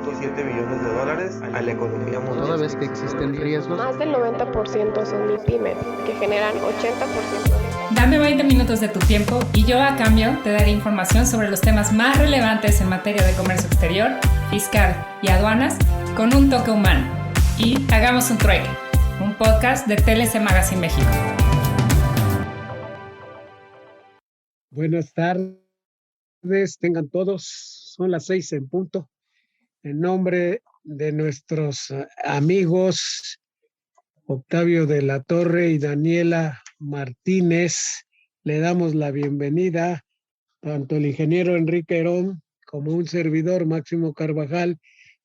1.7 billones de dólares a la economía mundial. Toda vez que existen riesgos, más del 90% son MIPYMES, que generan 80%. Dame 20 minutos de tu tiempo y yo a cambio te daré información sobre los temas más relevantes en materia de comercio exterior, fiscal y aduanas con un toque humano. Y hagamos un trueque, un podcast de TLC Magazine México. Buenas tardes, tengan todos, son las 6 en punto. En nombre de nuestros amigos Octavio de la Torre y Daniela Martínez, le damos la bienvenida tanto el ingeniero Enrique Herón como un servidor Máximo Carvajal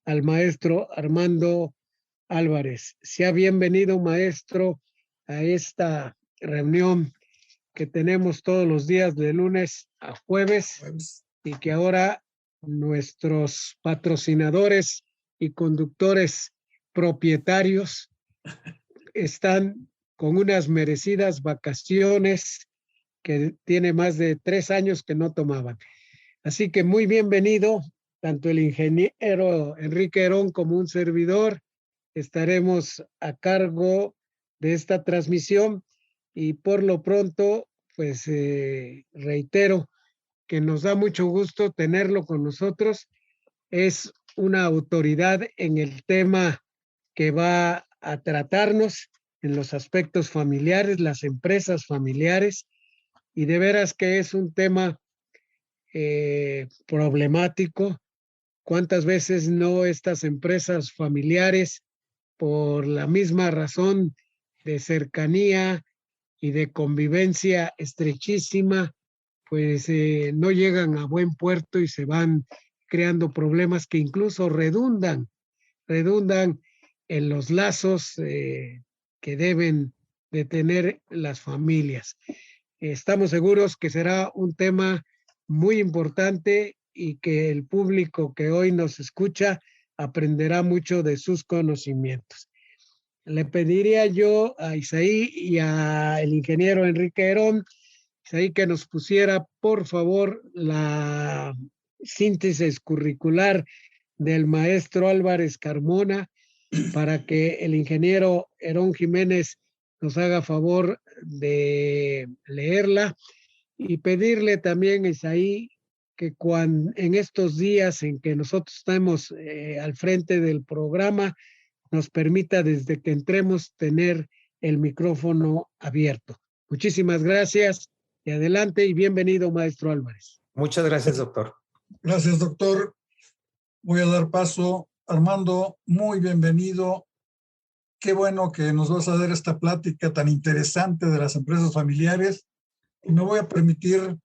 al maestro Armando Álvarez. Sea bienvenido, maestro, a esta reunión que tenemos todos los días de lunes a jueves y que ahora nuestros patrocinadores y conductores propietarios están con unas merecidas vacaciones que tiene más de 3 años que no tomaban. Así que muy bienvenido, tanto el ingeniero Enrique Herón como un servidor. Estaremos a cargo de esta transmisión y por lo pronto, pues reitero que nos da mucho gusto tenerlo con nosotros. Es una autoridad en el tema que va a tratarnos en los aspectos familiares, las empresas familiares, y de veras que es un tema problemático. ¿Cuántas veces no estas empresas familiares, por la misma razón de cercanía y de convivencia estrechísima, pues no llegan a buen puerto y se van creando problemas que incluso redundan en los lazos que deben de tener las familias? Estamos seguros que será un tema muy importante y que el público que hoy nos escucha aprenderá mucho de sus conocimientos. Le pediría yo a Isaí y al ingeniero Enrique Herón, Isaí, que nos pusiera, por favor, la síntesis curricular del maestro Álvarez Carmona para que el ingeniero Herón Jiménez nos haga favor de leerla y pedirle también, Isaí, que en estos días en que nosotros estamos al frente del programa, nos permita desde que entremos tener el micrófono abierto. Muchísimas gracias y adelante y bienvenido, maestro Álvarez. Muchas gracias, doctor. Gracias, doctor. Voy a dar paso. Armando, muy bienvenido. Qué bueno que nos vas a dar esta plática tan interesante de las empresas familiares. Y me voy a permitir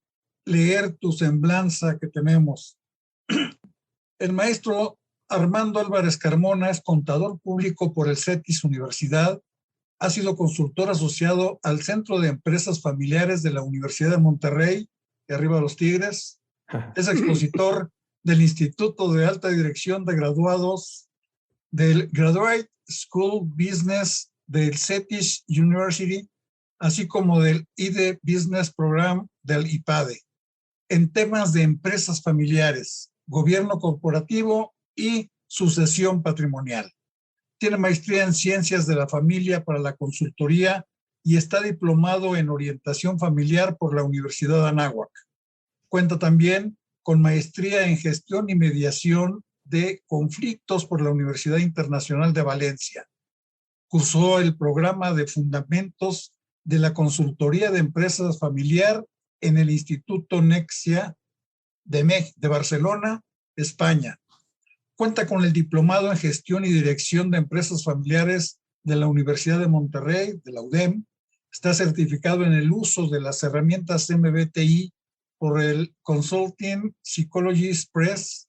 leer tu semblanza que tenemos. El maestro Armando Álvarez Carmona es contador público por el CETIS Universidad. Ha sido consultor asociado al Centro de Empresas Familiares de la Universidad de Monterrey, de arriba los Tigres. Es expositor del Instituto de Alta Dirección de Graduados del Graduate School Business del CETIS University, así como del IDE Business Program del IPADE, en temas de empresas familiares, gobierno corporativo y sucesión patrimonial. Tiene maestría en Ciencias de la Familia para la Consultoría y está diplomado en Orientación Familiar por la Universidad de Anáhuac. Cuenta también con maestría en Gestión y Mediación de Conflictos por la Universidad Internacional de Valencia. Cursó el programa de Fundamentos de la Consultoría de Empresas Familiar en el Instituto Nexia de Barcelona, España. Cuenta con el diplomado en Gestión y Dirección de Empresas Familiares de la Universidad de Monterrey, de la UDEM. Está certificado en el uso de las herramientas MBTI por el Consulting Psychologist Press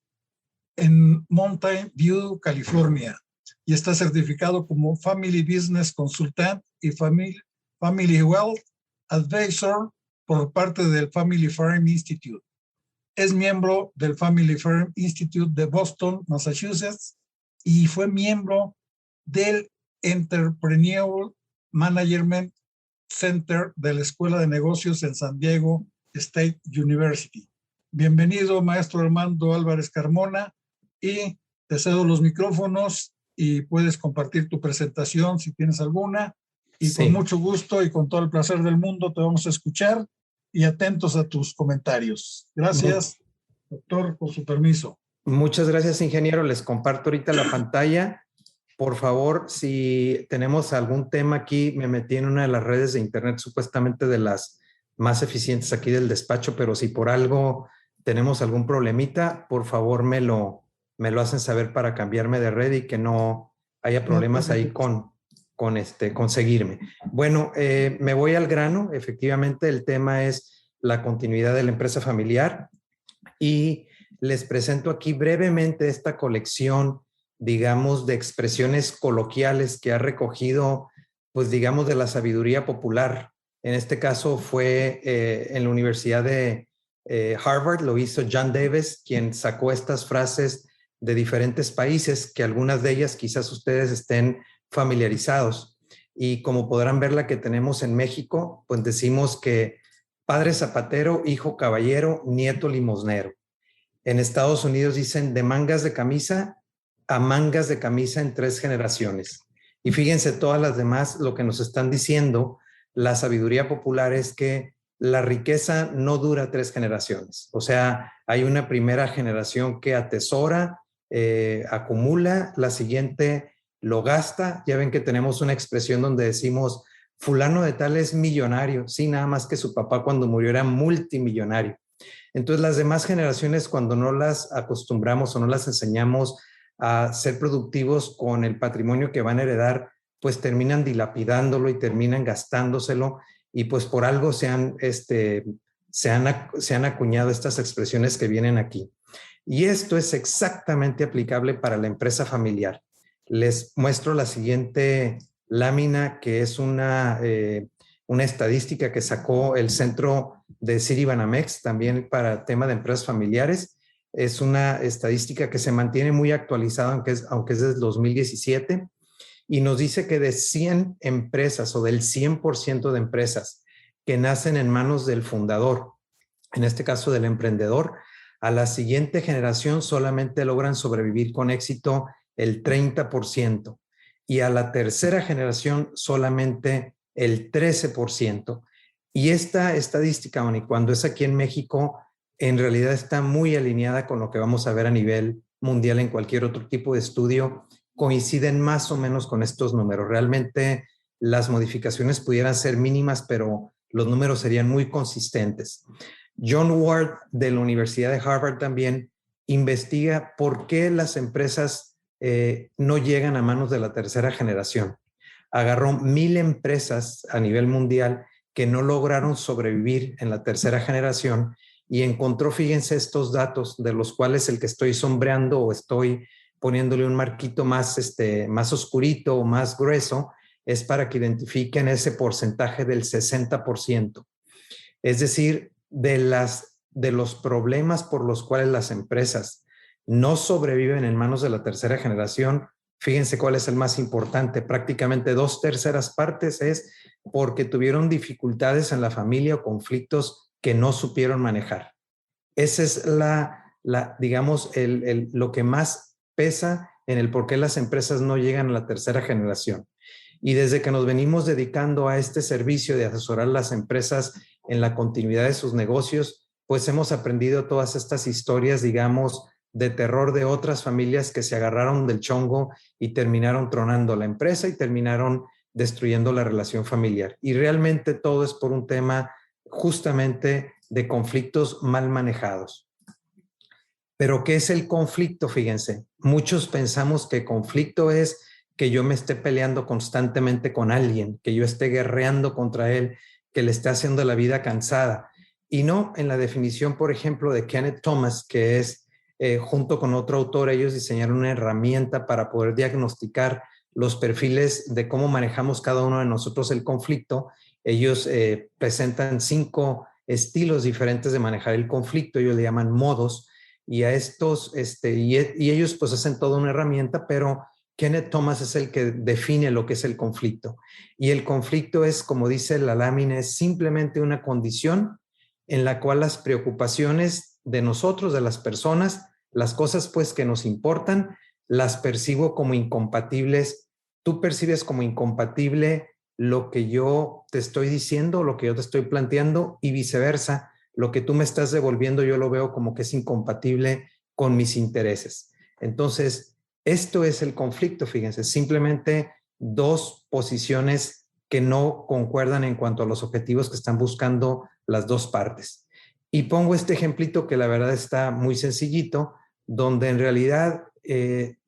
en Mountain View, California. Y está certificado como Family Business Consultant y Family Wealth Advisor por parte del Family Farm Institute. Es miembro del Family Farm Institute de Boston, Massachusetts, y fue miembro del Entrepreneurial Management Center de la Escuela de Negocios en San Diego State University. Bienvenido, maestro Armando Álvarez Carmona, y te cedo los micrófonos y puedes compartir tu presentación si tienes alguna. Y Sí. con mucho gusto y con todo el placer del mundo te vamos a escuchar y atentos a tus comentarios. Gracias, doctor, por su permiso. Muchas gracias, ingeniero. Les comparto ahorita la pantalla. Por favor, si tenemos algún tema aquí, me metí en una de las redes de internet, supuestamente de las más eficientes aquí del despacho, pero si por algo tenemos algún problemita, por favor me lo hacen saber para cambiarme de red y que no haya problemas ahí con seguirme. Bueno, me voy al grano. Efectivamente, el tema es la continuidad de la empresa familiar y les presento aquí brevemente esta colección, digamos, de expresiones coloquiales que ha recogido, pues digamos, de la sabiduría popular. En este caso fue en la Universidad de Harvard, lo hizo John Davis, quien sacó estas frases de diferentes países, que algunas de ellas quizás ustedes estén familiarizados. Y como podrán ver la que tenemos en México, pues decimos que padre zapatero, hijo caballero, nieto limosnero. En Estados Unidos dicen de mangas de camisa a mangas de camisa en 3 generaciones. Y fíjense todas las demás, lo que nos están diciendo, la sabiduría popular es que la riqueza no dura 3 generaciones. O sea, hay una primera generación que atesora, acumula, la siguiente lo gasta. Ya ven que tenemos una expresión donde decimos, fulano de tal es millonario. Sí, nada más que su papá cuando murió era multimillonario. Entonces, las demás generaciones, cuando no las acostumbramos o no las enseñamos a ser productivos con el patrimonio que van a heredar, pues terminan dilapidándolo y terminan gastándoselo, y pues por algo se han acuñado estas expresiones que vienen aquí. Y esto es exactamente aplicable para la empresa familiar. Les muestro la siguiente lámina, que es una estadística que sacó el Centro de Citibanamex, también para tema de empresas familiares. Es una estadística que se mantiene muy actualizada, aunque es desde 2017, y nos dice que de 100 empresas o del 100% de empresas que nacen en manos del fundador, en este caso del emprendedor, a la siguiente generación solamente logran sobrevivir con éxito el 30%, y a la tercera generación solamente el 13%. Y esta estadística, cuando es aquí en México, en realidad está muy alineada con lo que vamos a ver a nivel mundial en cualquier otro tipo de estudio. Coinciden más o menos con estos números. Realmente las modificaciones pudieran ser mínimas, pero los números serían muy consistentes. John Ward, de la Universidad de Harvard, también investiga por qué las empresas no llegan a manos de la tercera generación. Agarró 1,000 empresas a nivel mundial que no lograron sobrevivir en la tercera generación y encontró, fíjense, estos datos, de los cuales el que estoy sombreando o estoy poniéndole un marquito más oscurito o más grueso, es para que identifiquen ese porcentaje del 60%. Es decir, de los problemas por los cuales las empresas no sobreviven en manos de la tercera generación, fíjense cuál es el más importante. Prácticamente 2/3 partes es porque tuvieron dificultades en la familia o conflictos que no supieron manejar. Ese es digamos, lo que más pesa en el por qué las empresas no llegan a la tercera generación. Y desde que nos venimos dedicando a este servicio de asesorar a las empresas en la continuidad de sus negocios, pues hemos aprendido todas estas historias, digamos, de terror de otras familias que se agarraron del chongo y terminaron tronando la empresa y terminaron destruyendo la relación familiar. Y realmente todo es por un tema justamente de conflictos mal manejados. Pero ¿qué es el conflicto? Fíjense, muchos pensamos que conflicto es que yo me esté peleando constantemente con alguien, que yo esté guerreando contra él, que le esté haciendo la vida cansada. Y no, en la definición, por ejemplo, de Kenneth Thomas, que es junto con otro autor, ellos diseñaron una herramienta para poder diagnosticar los perfiles de cómo manejamos cada uno de nosotros el conflicto. Ellos presentan 5 estilos diferentes de manejar el conflicto, ellos le llaman modos, y a estos, y ellos pues hacen toda una herramienta, pero Kenneth Thomas es el que define lo que es el conflicto. Y el conflicto es, como dice la lámina, es simplemente una condición en la cual las preocupaciones de nosotros, de las personas, las cosas pues que nos importan, las percibo como incompatibles. Tú percibes como incompatible lo que yo te estoy diciendo, lo que yo te estoy planteando, y viceversa. Lo que tú me estás devolviendo yo lo veo como que es incompatible con mis intereses. Entonces, esto es el conflicto, fíjense, simplemente dos posiciones que no concuerdan en cuanto a los objetivos que están buscando las dos partes. Y pongo este ejemplito que la verdad está muy sencillito, donde en realidad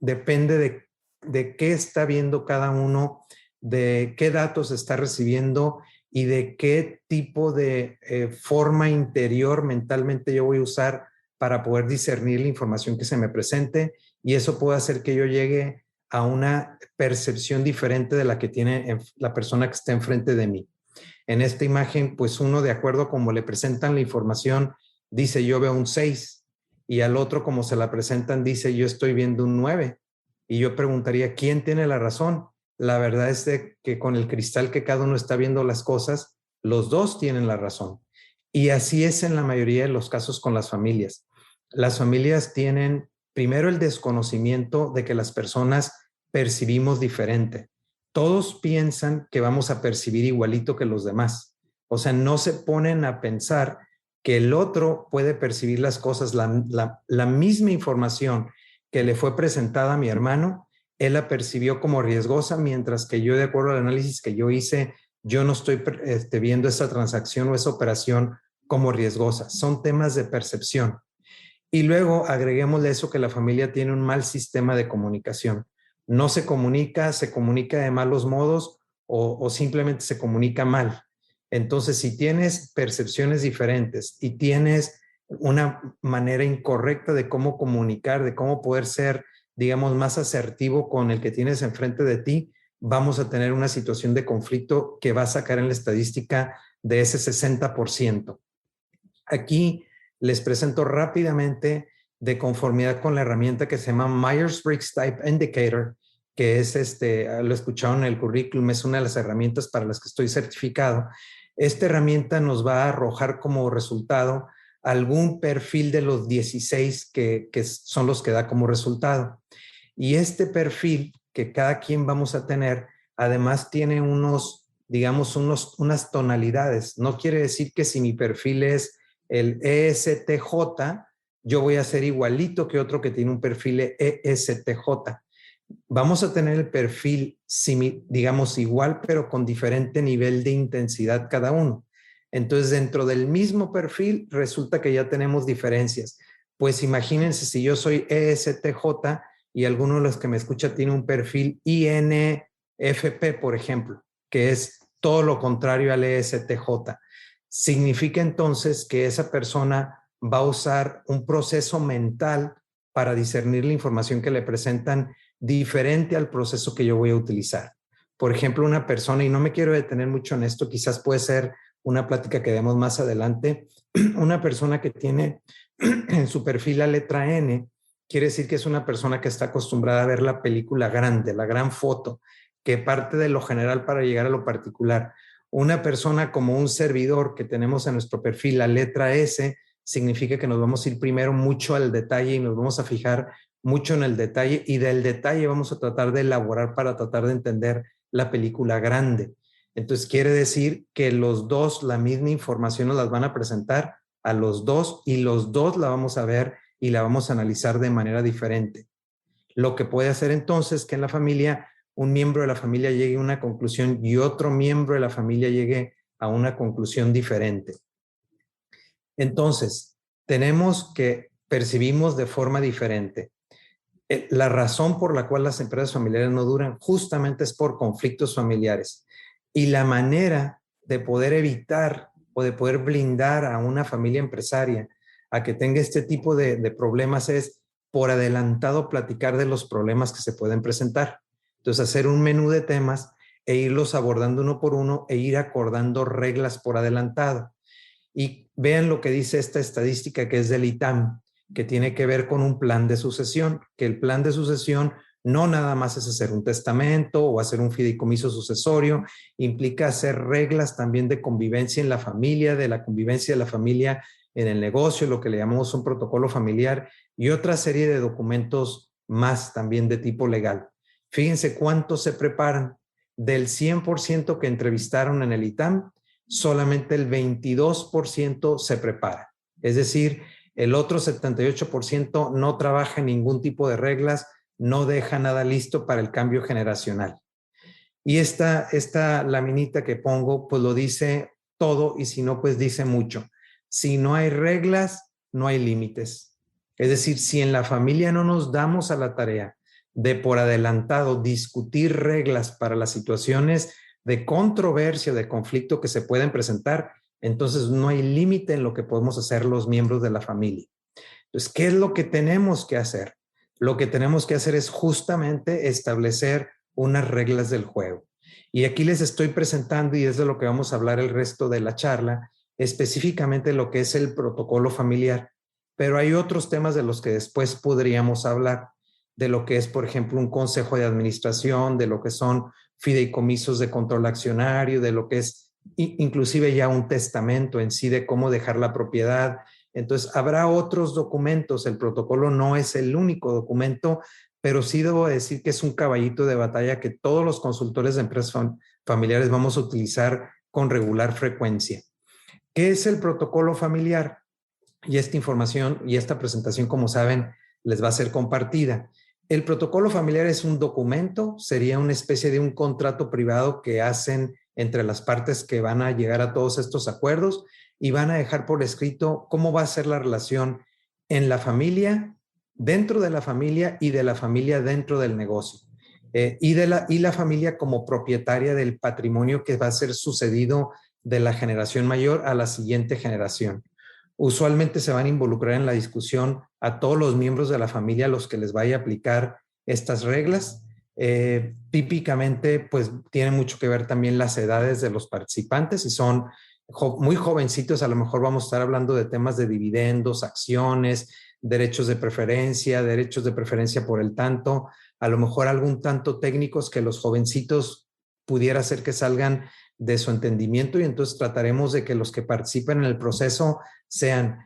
depende de qué está viendo cada uno, de qué datos está recibiendo y de qué tipo de forma interior mentalmente yo voy a usar para poder discernir la información que se me presente, y eso puede hacer que yo llegue a una percepción diferente de la que tiene la persona que está enfrente de mí. En esta imagen, pues uno, de acuerdo a cómo le presentan la información, dice yo veo un 6, y al otro, como se la presentan, dice yo estoy viendo un 9. Y yo preguntaría, ¿quién tiene la razón? La verdad es que con el cristal que cada uno está viendo las cosas, los dos tienen la razón. Y así es en la mayoría de los casos con las familias. Las familias tienen primero el desconocimiento de que las personas percibimos diferente. Todos piensan que vamos a percibir igualito que los demás. O sea, no se ponen a pensar que el otro puede percibir las cosas, la misma información que le fue presentada a mi hermano, él la percibió como riesgosa, mientras que yo, de acuerdo al análisis que yo hice, yo no estoy viendo esa transacción o esa operación como riesgosa. Son temas de percepción. Y luego agreguémosle eso, que la familia tiene un mal sistema de comunicación. No se comunica de malos modos o simplemente se comunica mal. Entonces, si tienes percepciones diferentes y tienes una manera incorrecta de cómo comunicar, de cómo poder ser, digamos, más asertivo con el que tienes enfrente de ti, vamos a tener una situación de conflicto que va a sacar en la estadística de ese 60%. Aquí les presento rápidamente, de conformidad con la herramienta que se llama Myers-Briggs Type Indicator, que es, lo escucharon en el currículum, es una de las herramientas para las que estoy certificado. Esta herramienta nos va a arrojar como resultado algún perfil de los 16 que son los que da como resultado. Y este perfil que cada quien vamos a tener, además tiene unas tonalidades. No quiere decir que si mi perfil es el ESTJ, yo voy a ser igualito que otro que tiene un perfil ESTJ. Vamos a tener el perfil, digamos, igual, pero con diferente nivel de intensidad cada uno. Entonces, dentro del mismo perfil, resulta que ya tenemos diferencias. Pues imagínense si yo soy ESTJ y alguno de los que me escucha tiene un perfil INFP, por ejemplo, que es todo lo contrario al ESTJ. Significa entonces que esa persona va a usar un proceso mental para discernir la información que le presentan diferente al proceso que yo voy a utilizar. Por ejemplo, una persona, y no me quiero detener mucho en esto, quizás puede ser una plática que demos más adelante, una persona que tiene en su perfil la letra N, quiere decir que es una persona que está acostumbrada a ver la película grande, la gran foto, que parte de lo general para llegar a lo particular. Una persona como un servidor que tenemos en nuestro perfil la letra S, significa que nos vamos a ir primero mucho al detalle y nos vamos a fijar mucho en el detalle, y del detalle vamos a tratar de elaborar para tratar de entender la película grande. Entonces quiere decir que los dos la misma información nos las van a presentar a los dos, y los dos la vamos a ver y la vamos a analizar de manera diferente. Lo que puede hacer entonces que en la familia un miembro de la familia llegue a una conclusión y otro miembro de la familia llegue a una conclusión diferente. Entonces, tenemos que percibimos de forma diferente. La razón por la cual las empresas familiares no duran justamente es por conflictos familiares. Y la manera de poder evitar o de poder blindar a una familia empresaria a que tenga este tipo de problemas es por adelantado platicar de los problemas que se pueden presentar. Entonces, hacer un menú de temas e irlos abordando uno por uno e ir acordando reglas por adelantado. Y vean lo que dice esta estadística que es del ITAM, que tiene que ver con un plan de sucesión, que el plan de sucesión no nada más es hacer un testamento o hacer un fideicomiso sucesorio, implica hacer reglas también de convivencia en la familia, de la convivencia de la familia en el negocio, lo que le llamamos un protocolo familiar, y otra serie de documentos más también de tipo legal. Fíjense cuántos se preparan. Del 100% que entrevistaron en el ITAM, solamente el 22% se prepara. Es decir, el otro 78% no trabaja en ningún tipo de reglas, no deja nada listo para el cambio generacional. Y esta laminita que pongo, pues lo dice todo, y si no, pues dice mucho. Si no hay reglas, no hay límites. Es decir, si en la familia no nos damos a la tarea de por adelantado discutir reglas para las situaciones de controversia, de conflicto que se pueden presentar, entonces no hay límite en lo que podemos hacer los miembros de la familia. Entonces, ¿qué es lo que tenemos que hacer? Lo que tenemos que hacer es justamente establecer unas reglas del juego. Y aquí les estoy presentando, y es de lo que vamos a hablar el resto de la charla, específicamente lo que es el protocolo familiar. Pero hay otros temas de los que después podríamos hablar, de lo que es, por ejemplo, un consejo de administración, de lo que son fideicomisos de control accionario, de lo que es inclusive ya un testamento en sí, de cómo dejar la propiedad. Entonces, habrá otros documentos. El protocolo no es el único documento, pero sí debo decir que es un caballito de batalla que todos los consultores de empresas familiares vamos a utilizar con regular frecuencia. ¿Qué es el protocolo familiar? Y esta información y esta presentación, como saben, les va a ser compartida. El protocolo familiar es un documento, sería una especie de un contrato privado que hacen entre las partes que van a llegar a todos estos acuerdos y van a dejar por escrito cómo va a ser la relación en la familia, dentro de la familia y de la familia dentro del negocio. Y la familia como propietaria del patrimonio que va a ser sucedido de la generación mayor a la siguiente generación. Usualmente se van a involucrar en la discusión a todos los miembros de la familia a los que les vaya a aplicar estas reglas. Típicamente, pues tiene mucho que ver también las edades de los participantes. Si son muy jovencitos, a lo mejor vamos a estar hablando de temas de dividendos, acciones, derechos de preferencia por el tanto, a lo mejor algún tanto técnicos que los jovencitos pudiera ser que salgan de su entendimiento, y entonces trataremos de que los que participen en el proceso sean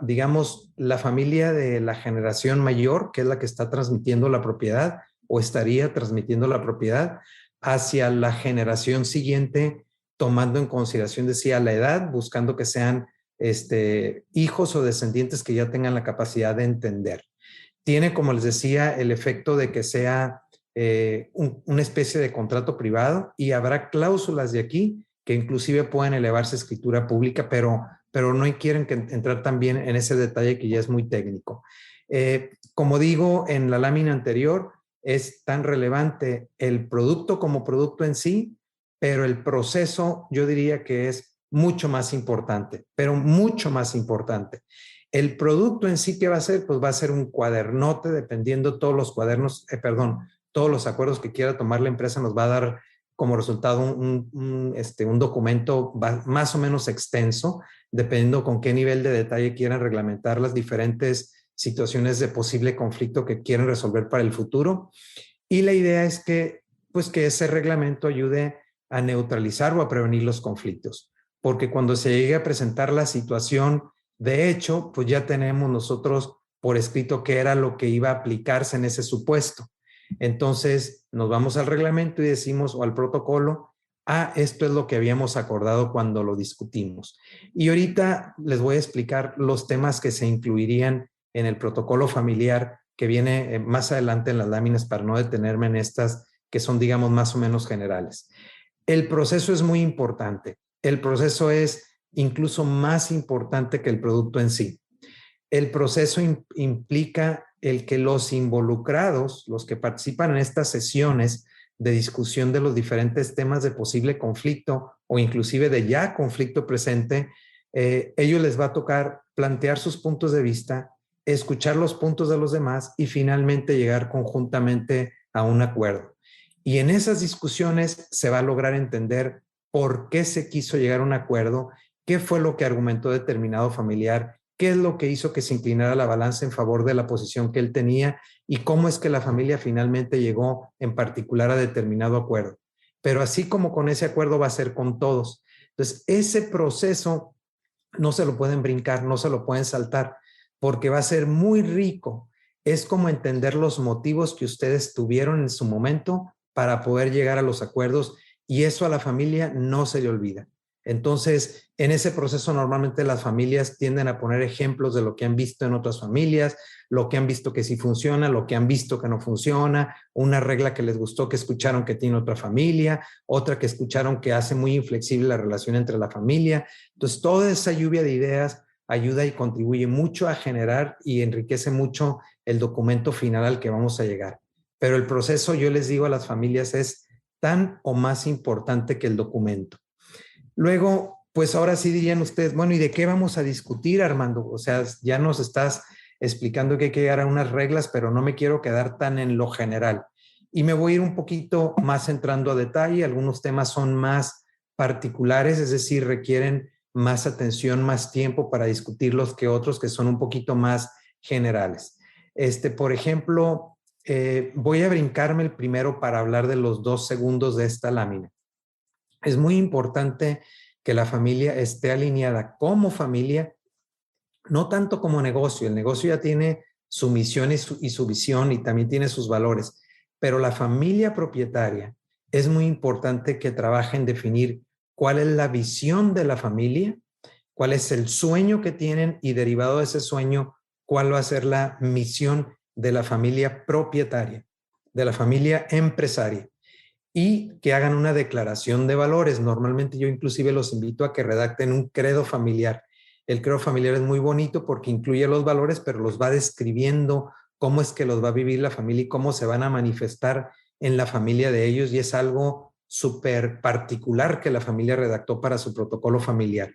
digamos, la familia de la generación mayor, que es la que está transmitiendo la propiedad o estaría transmitiendo la propiedad, hacia la generación siguiente, tomando en consideración, decía, la edad, buscando que sean hijos o descendientes que ya tengan la capacidad de entender. Tiene, como les decía, el efecto de que sea una especie de contrato privado, y habrá cláusulas de aquí que inclusive pueden elevarse a escritura pública, pero no quieren entrar también en ese detalle que ya es muy técnico. Como digo en la lámina anterior, es tan relevante el producto como producto en sí, pero el proceso yo diría que es mucho más importante, pero mucho más importante. El producto en sí, ¿qué va a ser? Pues va a ser un cuadernote, dependiendo todos los todos los acuerdos que quiera tomar la empresa, nos va a dar como resultado un documento más o menos extenso, dependiendo con qué nivel de detalle quieran reglamentar las diferentes situaciones de posible conflicto que quieren resolver para el futuro. Y la idea es que ese reglamento ayude a neutralizar o a prevenir los conflictos, porque cuando se llegue a presentar la situación, de hecho, pues ya tenemos nosotros por escrito qué era lo que iba a aplicarse en ese supuesto. Entonces nos vamos al reglamento y decimos, o al protocolo, esto es lo que habíamos acordado cuando lo discutimos. Y ahorita les voy a explicar los temas que se incluirían en el protocolo familiar, que viene más adelante en las láminas, para no detenerme en estas que son, digamos, más o menos generales. El proceso es muy importante. El proceso es incluso más importante que el producto en sí. El proceso implica el que los involucrados, los que participan en estas sesiones de discusión de los diferentes temas de posible conflicto o inclusive de ya conflicto presente, ellos les va a tocar plantear sus puntos de vista, escuchar los puntos de los demás y finalmente llegar conjuntamente a un acuerdo. Y en esas discusiones se va a lograr entender por qué se quiso llegar a un acuerdo, qué fue lo que argumentó determinado familiar, qué es lo que hizo que se inclinara la balanza en favor de la posición que él tenía y cómo es que la familia finalmente llegó en particular a determinado acuerdo. Pero así como con ese acuerdo va a ser con todos. Entonces, ese proceso no se lo pueden brincar, no se lo pueden saltar, porque va a ser muy rico es como entender los motivos que ustedes tuvieron en su momento para poder llegar a los acuerdos, y eso a la familia no se le olvida. Entonces, en ese proceso normalmente las familias tienden a poner ejemplos de lo que han visto en otras familias, lo que han visto que sí funciona, lo que han visto que no funciona, una regla que les gustó que escucharon que tiene otra familia, otra que escucharon que hace muy inflexible la relación entre la familia. Entonces, toda esa lluvia de ideas ayuda y contribuye mucho a generar y enriquece mucho el documento final al que vamos a llegar. Pero el proceso, yo les digo a las familias, es tan o más importante que el documento. Luego, pues ahora sí dirían ustedes, bueno, ¿y de qué vamos a discutir, Armando? O sea, ya nos estás explicando que hay que llegar a unas reglas, pero no me quiero quedar tan en lo general. Y me voy a ir un poquito más entrando a detalle. Algunos temas son más particulares, es decir, requieren más atención, más tiempo para discutirlos que otros que son un poquito más generales. Por ejemplo, voy a brincarme el primero para hablar de los 2 segundos de esta lámina. Es muy importante que la familia esté alineada como familia, no tanto como negocio. El negocio ya tiene su misión y su visión y también tiene sus valores, pero la familia propietaria es muy importante que trabaje en definir cuál es la visión de la familia, cuál es el sueño que tienen y derivado de ese sueño, cuál va a ser la misión de la familia propietaria, de la familia empresaria. Y que hagan una declaración de valores. Normalmente yo inclusive los invito a que redacten un credo familiar. El credo familiar es muy bonito porque incluye los valores, pero los va describiendo cómo es que los va a vivir la familia y cómo se van a manifestar en la familia de ellos, y es algo súper particular que la familia redactó para su protocolo familiar.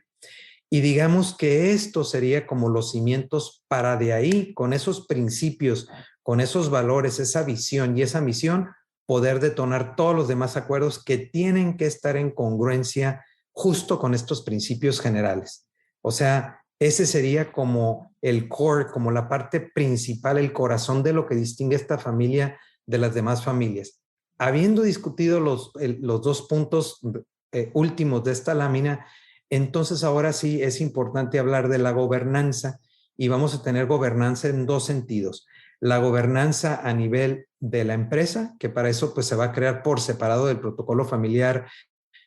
Y digamos que esto sería como los cimientos para de ahí, con esos principios, con esos valores, esa visión y esa misión, poder detonar todos los demás acuerdos que tienen que estar en congruencia justo con estos principios generales. O sea, ese sería como el core, como la parte principal, el corazón de lo que distingue esta familia de las demás familias. Habiendo discutido los 2 puntos últimos de esta lámina, entonces ahora sí es importante hablar de la gobernanza, y vamos a tener gobernanza en 2 sentidos. La gobernanza a nivel de la empresa, que para eso pues se va a crear por separado del protocolo familiar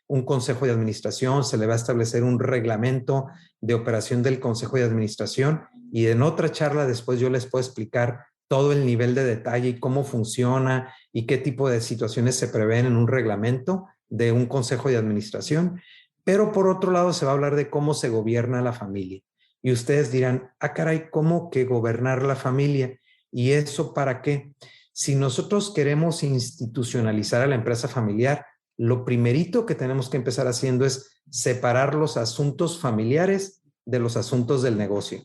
un consejo de administración, se le va a establecer un reglamento de operación del consejo de administración, y en otra charla después yo les puedo explicar todo el nivel de detalle y cómo funciona y qué tipo de situaciones se prevén en un reglamento de un consejo de administración. Pero por otro lado se va a hablar de cómo se gobierna la familia. Y ustedes dirán, ah, caray, ¿cómo que gobernar la familia? ¿Y eso para qué? Si nosotros queremos institucionalizar a la empresa familiar, lo primerito que tenemos que empezar haciendo es separar los asuntos familiares de los asuntos del negocio.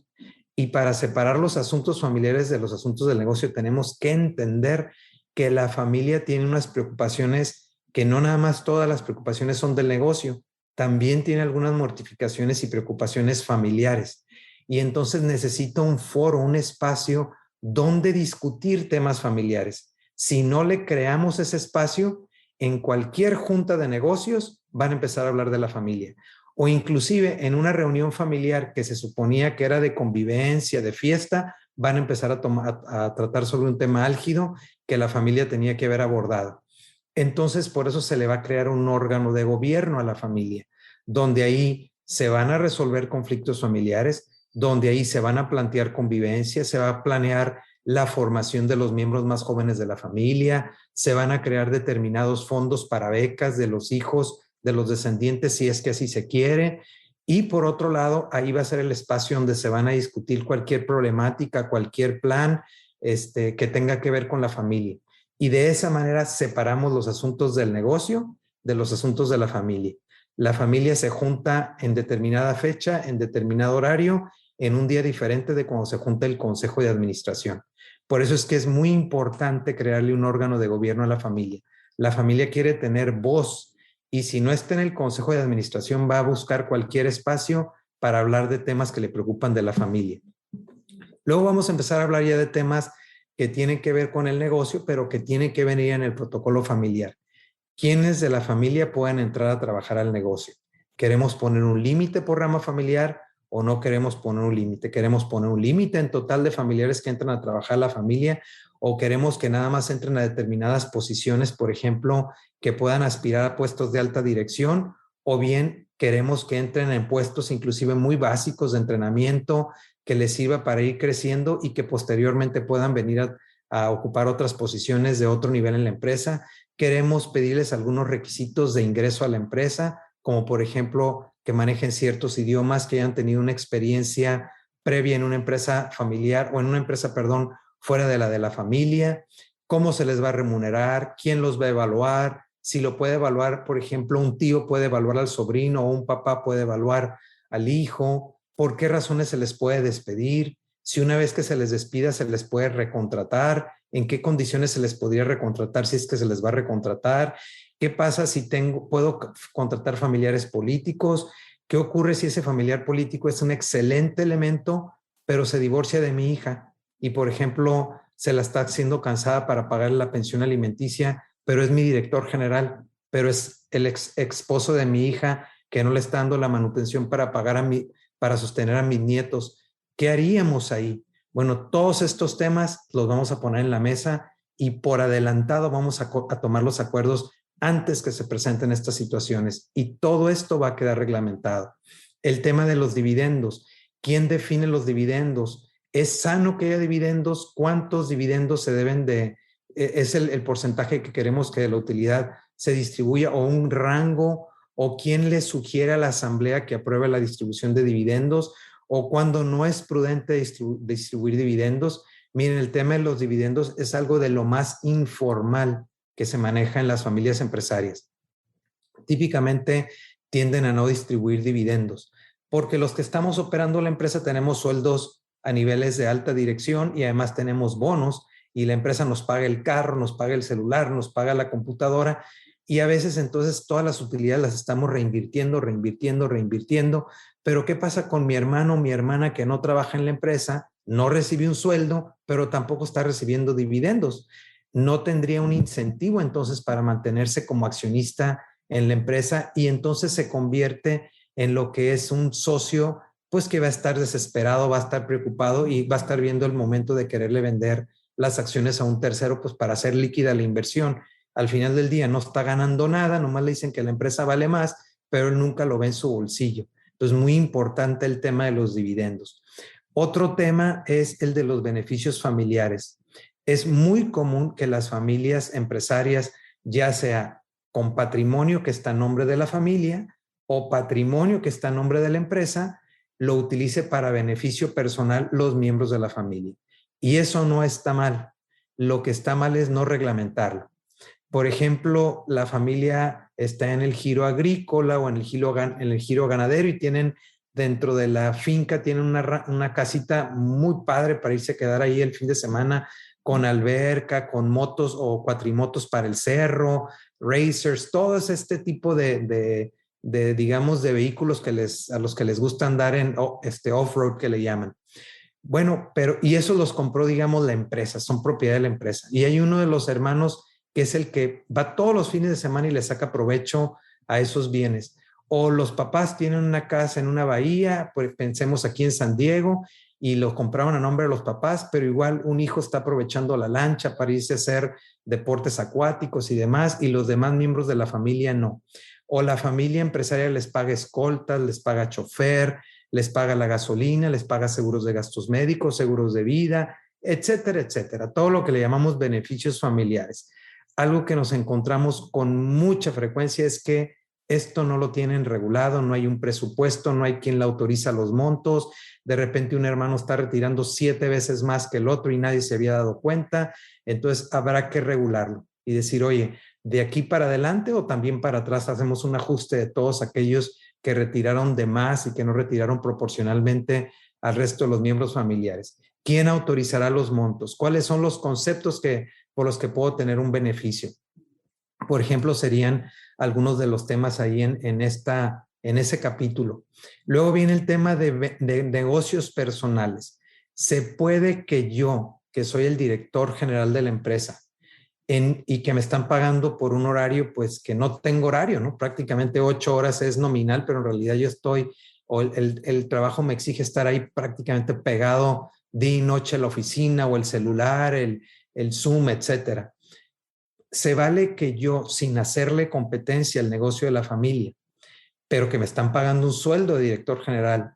Y para separar los asuntos familiares de los asuntos del negocio, tenemos que entender que la familia tiene unas preocupaciones que no nada más todas las preocupaciones son del negocio, también tiene algunas mortificaciones y preocupaciones familiares. Y entonces necesita un foro, un espacio donde discutir temas familiares. Si no le creamos ese espacio, en cualquier junta de negocios van a empezar a hablar de la familia. O inclusive en una reunión familiar que se suponía que era de convivencia, de fiesta, van a empezar a tratar sobre un tema álgido que la familia tenía que haber abordado. Entonces, por eso se le va a crear un órgano de gobierno a la familia, donde ahí se van a resolver conflictos familiares, donde ahí se van a plantear convivencia, se va a planear la formación de los miembros más jóvenes de la familia, se van a crear determinados fondos para becas de los hijos de los descendientes, si es que así se quiere. Y por otro lado, ahí va a ser el espacio donde se van a discutir cualquier problemática, cualquier plan que tenga que ver con la familia. Y de esa manera separamos los asuntos del negocio de los asuntos de la familia. La familia se junta en determinada fecha, en determinado horario, en un día diferente de cuando se junta el consejo de administración. Por eso es que es muy importante crearle un órgano de gobierno a la familia. La familia quiere tener voz, y si no está en el consejo de administración, va a buscar cualquier espacio para hablar de temas que le preocupan de la familia. Luego vamos a empezar a hablar ya de temas que tienen que ver con el negocio, pero que tienen que venir en el protocolo familiar. ¿Quiénes de la familia pueden entrar a trabajar al negocio? ¿Queremos poner un límite por rama familiar o no queremos poner un límite. ¿Queremos poner un límite en total de familiares que entran a trabajar a la familia o queremos que nada más entren a determinadas posiciones, por ejemplo, que puedan aspirar a puestos de alta dirección, o bien queremos que entren en puestos inclusive muy básicos de entrenamiento que les sirva para ir creciendo y que posteriormente puedan venir a ocupar otras posiciones de otro nivel en la empresa? Queremos pedirles algunos requisitos de ingreso a la empresa, como por ejemplo que manejen ciertos idiomas, que hayan tenido una experiencia previa en una empresa familiar o en una empresa, perdón, fuera de la familia. ¿Cómo se les va a remunerar? ¿Quién los va a evaluar? Si lo puede evaluar, por ejemplo, un tío puede evaluar al sobrino o un papá puede evaluar al hijo. ¿Por qué razones se les puede despedir? Si una vez que se les despida se les puede recontratar, ¿en qué condiciones se les podría recontratar si es que se les va a recontratar? ¿Qué pasa si puedo contratar familiares políticos? ¿Qué ocurre si ese familiar político es un excelente elemento, pero se divorcia de mi hija y, por ejemplo, se la está haciendo cansada para pagar la pensión alimenticia, pero es mi director general, pero es el ex esposo de mi hija que no le está dando la manutención para pagar para sostener a mis nietos? ¿Qué haríamos ahí? Bueno, todos estos temas los vamos a poner en la mesa y por adelantado vamos a tomar los acuerdos antes que se presenten estas situaciones, y todo esto va a quedar reglamentado. El tema de los dividendos. ¿Quién define los dividendos? ¿Es sano que haya dividendos? ¿Cuántos dividendos se deben de...? ¿Es el porcentaje que queremos que de la utilidad se distribuya o un rango? ¿O quién le sugiere a la asamblea que apruebe la distribución de dividendos? ¿O cuando no es prudente distribuir dividendos? Miren, el tema de los dividendos es algo de lo más informal que se maneja en las familias empresarias. Típicamente tienden a no distribuir dividendos, porque los que estamos operando la empresa tenemos sueldos a niveles de alta dirección y además tenemos bonos, y la empresa nos paga el carro, nos paga el celular, nos paga la computadora, y a veces entonces todas las utilidades las estamos reinvirtiendo, pero ¿qué pasa con mi hermano o mi hermana que no trabaja en la empresa, no recibe un sueldo, pero tampoco está recibiendo dividendos? No tendría un incentivo entonces para mantenerse como accionista en la empresa y entonces se convierte en lo que es un socio, pues que va a estar desesperado, va a estar preocupado y va a estar viendo el momento de quererle vender las acciones a un tercero, pues para hacer líquida la inversión. Al final del día no está ganando nada, nomás le dicen que la empresa vale más, pero él nunca lo ve en su bolsillo. Entonces, muy importante el tema de los dividendos. Otro tema es el de los beneficios familiares. Es muy común que las familias empresarias, ya sea con patrimonio que está a nombre de la familia o patrimonio que está a nombre de la empresa, lo utilice para beneficio personal los miembros de la familia. Y eso no está mal. Lo que está mal es no reglamentarlo. Por ejemplo, la familia está en el giro agrícola o en el giro ganadero y tienen dentro de la finca, tienen una casita muy padre para irse a quedar ahí el fin de semana, con alberca, con motos o cuatrimotos para el cerro, racers, todo este tipo digamos, de vehículos a los que les gusta andar en off-road, que le llaman. Bueno, y eso los compró, digamos, la empresa, son propiedad de la empresa. Y hay uno de los hermanos que es el que va todos los fines de semana y le saca provecho a esos bienes. O los papás tienen una casa en una bahía, pues pensemos aquí en San Diego, y lo compraron a nombre de los papás, pero igual un hijo está aprovechando la lancha para irse a hacer deportes acuáticos y demás, y los demás miembros de la familia no. O la familia empresaria les paga escoltas, les paga chofer, les paga la gasolina, les paga seguros de gastos médicos, seguros de vida, etcétera, etcétera. Todo lo que le llamamos beneficios familiares. Algo que nos encontramos con mucha frecuencia es que esto no lo tienen regulado, no hay un presupuesto, no hay quien le autoriza los montos. De repente un hermano está retirando 7 veces más que el otro y nadie se había dado cuenta. Entonces habrá que regularlo y decir, oye, de aquí para adelante o también para atrás hacemos un ajuste de todos aquellos que retiraron de más y que no retiraron proporcionalmente al resto de los miembros familiares. ¿Quién autorizará los montos? ¿Cuáles son los conceptos por los que puedo tener un beneficio? Por ejemplo, serían algunos de los temas ahí en ese capítulo. Luego viene el tema de negocios personales. Se puede que yo, que soy el director general de la empresa, y que me están pagando por un horario, pues que no tengo horario, ¿no? Prácticamente 8 horas es nominal, pero en realidad yo estoy o el trabajo me exige estar ahí prácticamente pegado día y noche a la oficina o el celular, el Zoom, etcétera. Se vale que yo, sin hacerle competencia al negocio de la familia, pero que me están pagando un sueldo de director general,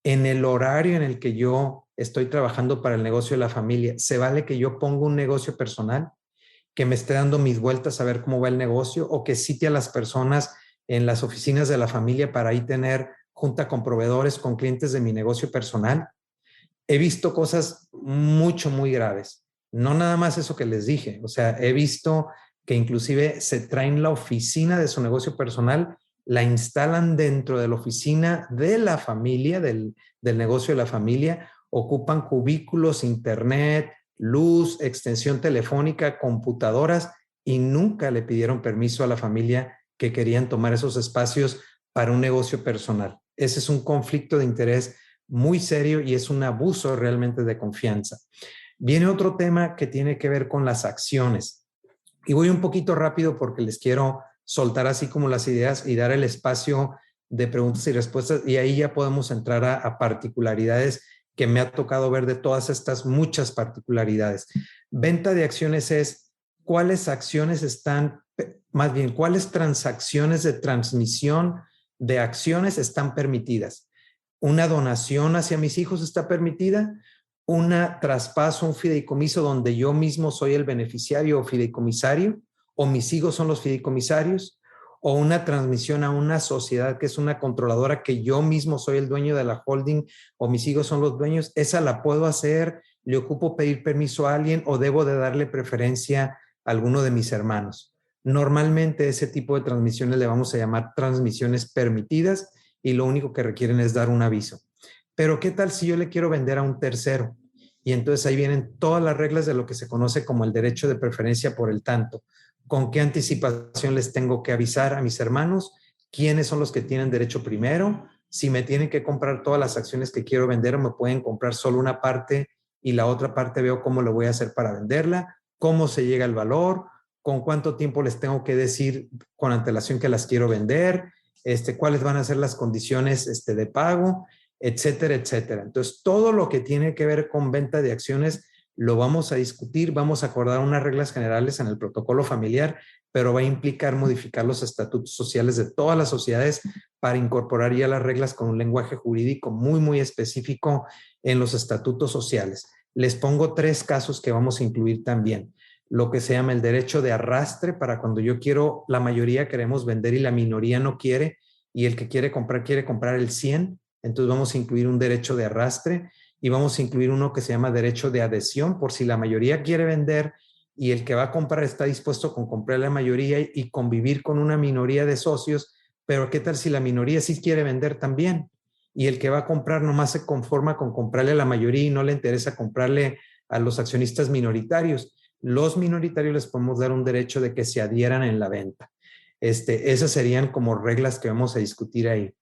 en el horario en el que yo estoy trabajando para el negocio de la familia, se vale que yo ponga un negocio personal, que me esté dando mis vueltas a ver cómo va el negocio, o que cite a las personas en las oficinas de la familia para ahí tener junta con proveedores, con clientes de mi negocio personal. He visto cosas muy graves. No nada más eso que les dije. O sea, he visto que inclusive se traen la oficina de su negocio personal, la instalan dentro de la oficina de la familia, del negocio de la familia, ocupan cubículos, internet, luz, extensión telefónica, computadoras, y nunca le pidieron permiso a la familia que querían tomar esos espacios para un negocio personal. Ese es un conflicto de interés muy serio y es un abuso realmente de confianza. Viene otro tema que tiene que ver con las acciones. Y voy un poquito rápido porque les quiero soltar así como las ideas y dar el espacio de preguntas y respuestas, y ahí ya podemos entrar a particularidades que me ha tocado ver de todas estas muchas particularidades. Venta de acciones es cuáles acciones están, más bien, cuáles transacciones de transmisión de acciones están permitidas. ¿Una donación hacia mis hijos está permitida? ¿Un traspaso, un fideicomiso donde yo mismo soy el beneficiario o fideicomisario? ¿O mis hijos son los fideicomisarios? ¿O una transmisión a una sociedad que es una controladora que yo mismo soy el dueño de la holding o mis hijos son los dueños? ¿Esa la puedo hacer? ¿Le ocupo pedir permiso a alguien o debo de darle preferencia a alguno de mis hermanos? Normalmente ese tipo de transmisiones le vamos a llamar transmisiones permitidas y lo único que requieren es dar un aviso. Pero ¿qué tal si yo le quiero vender a un tercero? Y entonces ahí vienen todas las reglas de lo que se conoce como el derecho de preferencia por el tanto. ¿Con qué anticipación les tengo que avisar a mis hermanos? ¿Quiénes son los que tienen derecho primero? Si me tienen que comprar todas las acciones que quiero vender o me pueden comprar solo una parte y la otra parte veo cómo lo voy a hacer para venderla, cómo se llega al valor, con cuánto tiempo les tengo que decir con antelación que las quiero vender, cuáles van a ser las condiciones de pago, etcétera, etcétera. Entonces, todo lo que tiene que ver con venta de acciones lo vamos a discutir, vamos a acordar unas reglas generales en el protocolo familiar, pero va a implicar modificar los estatutos sociales de todas las sociedades para incorporar ya las reglas con un lenguaje jurídico muy específico en los estatutos sociales. Les pongo 3 casos que vamos a incluir también. Lo que se llama el derecho de arrastre, para cuando yo quiero, la mayoría queremos vender y la minoría no quiere, y el que quiere comprar el 100, entonces vamos a incluir un derecho de arrastre. Y vamos a incluir uno que se llama derecho de adhesión, por si la mayoría quiere vender y el que va a comprar está dispuesto con comprar la mayoría y convivir con una minoría de socios, pero ¿qué tal si la minoría sí quiere vender también? Y el que va a comprar nomás se conforma con comprarle a la mayoría y no le interesa comprarle a los accionistas minoritarios. Los minoritarios les podemos dar un derecho de que se adhieran en la venta. Esas serían como reglas que vamos a discutir ahí.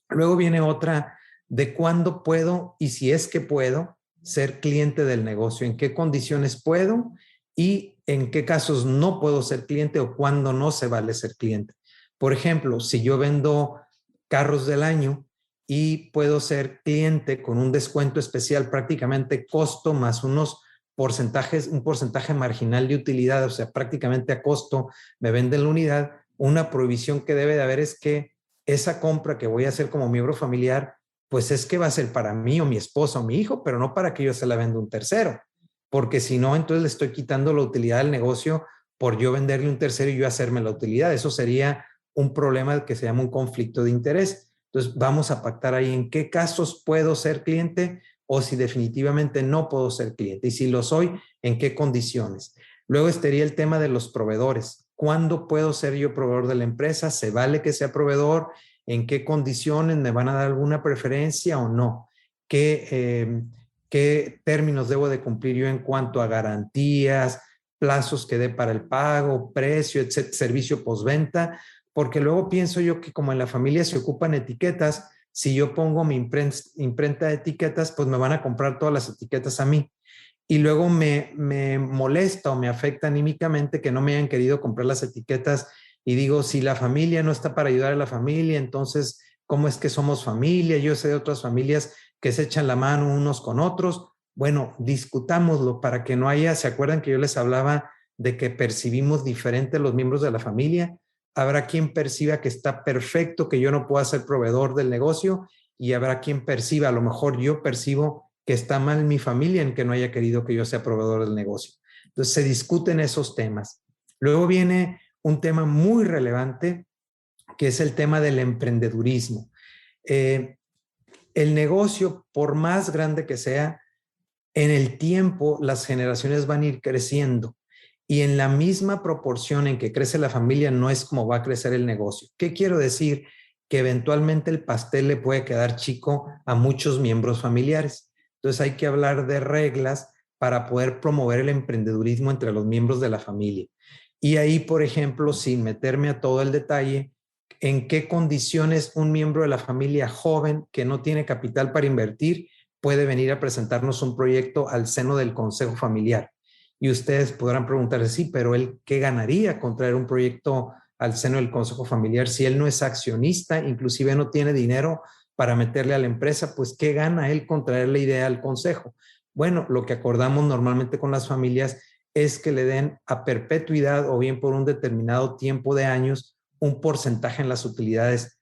Luego viene otra de cuándo puedo y si es que puedo ser cliente del negocio, en qué condiciones puedo y en qué casos no puedo ser cliente o cuándo no se vale ser cliente. Por ejemplo, si yo vendo carros del año y puedo ser cliente con un descuento especial, prácticamente costo más unos porcentajes, un porcentaje marginal de utilidad, o sea, prácticamente a costo me venden la unidad, una prohibición que debe de haber es que esa compra que voy a hacer como miembro familiar pues es que va a ser para mí o mi esposa o mi hijo, pero no para que yo se la venda a un tercero, porque si no, entonces le estoy quitando la utilidad del negocio por yo venderle a un tercero y yo hacerme la utilidad. Eso sería un problema que se llama un conflicto de interés. Entonces vamos a pactar ahí en qué casos puedo ser cliente o si definitivamente no puedo ser cliente. Y si lo soy, en qué condiciones. Luego estaría el tema de los proveedores. ¿Cuándo puedo ser yo proveedor de la empresa? ¿Se vale que sea proveedor? ¿En qué condiciones me van a dar alguna preferencia o no? ¿Qué términos debo de cumplir yo en cuanto a garantías, plazos que dé para el pago, precio, etcétera, servicio postventa? Porque luego pienso yo que como en la familia se ocupan etiquetas, si yo pongo mi imprenta de etiquetas, pues me van a comprar todas las etiquetas a mí. Y luego me molesta o me afecta anímicamente que no me hayan querido comprar las etiquetas. Y digo, si la familia no está para ayudar a la familia, entonces, cómo es que somos familia. Yo sé de otras familias que se echan la mano unos con otros. Bueno, discutámoslo para que no haya, ¿se acuerdan que yo les hablaba de que percibimos diferente los miembros de la familia? Habrá quien perciba que está perfecto, que yo no pueda ser proveedor del negocio, y habrá quien perciba, a lo mejor yo percibo que está mal mi familia en que no haya querido que yo sea proveedor del negocio. Entonces se discuten esos temas. Luego viene un tema muy relevante, que es el tema del emprendedurismo. El negocio, por más grande que sea, en el tiempo las generaciones van a ir creciendo, y en la misma proporción en que crece la familia no es como va a crecer el negocio. ¿Qué quiero decir? Que eventualmente el pastel le puede quedar chico a muchos miembros familiares. Entonces hay que hablar de reglas para poder promover el emprendedurismo entre los miembros de la familia. Y ahí, por ejemplo, sin meterme a todo el detalle, en qué condiciones un miembro de la familia joven que no tiene capital para invertir puede venir a presentarnos un proyecto al seno del consejo familiar. Y ustedes podrán preguntarse, sí, pero él, ¿qué ganaría con traer un proyecto al seno del consejo familiar si él no es accionista, inclusive no tiene dinero para meterle a la empresa? Pues, ¿qué gana él con traer la idea al consejo? Bueno, lo que acordamos normalmente con las familias es que le den a perpetuidad o bien por un determinado tiempo de años un porcentaje en las utilidades,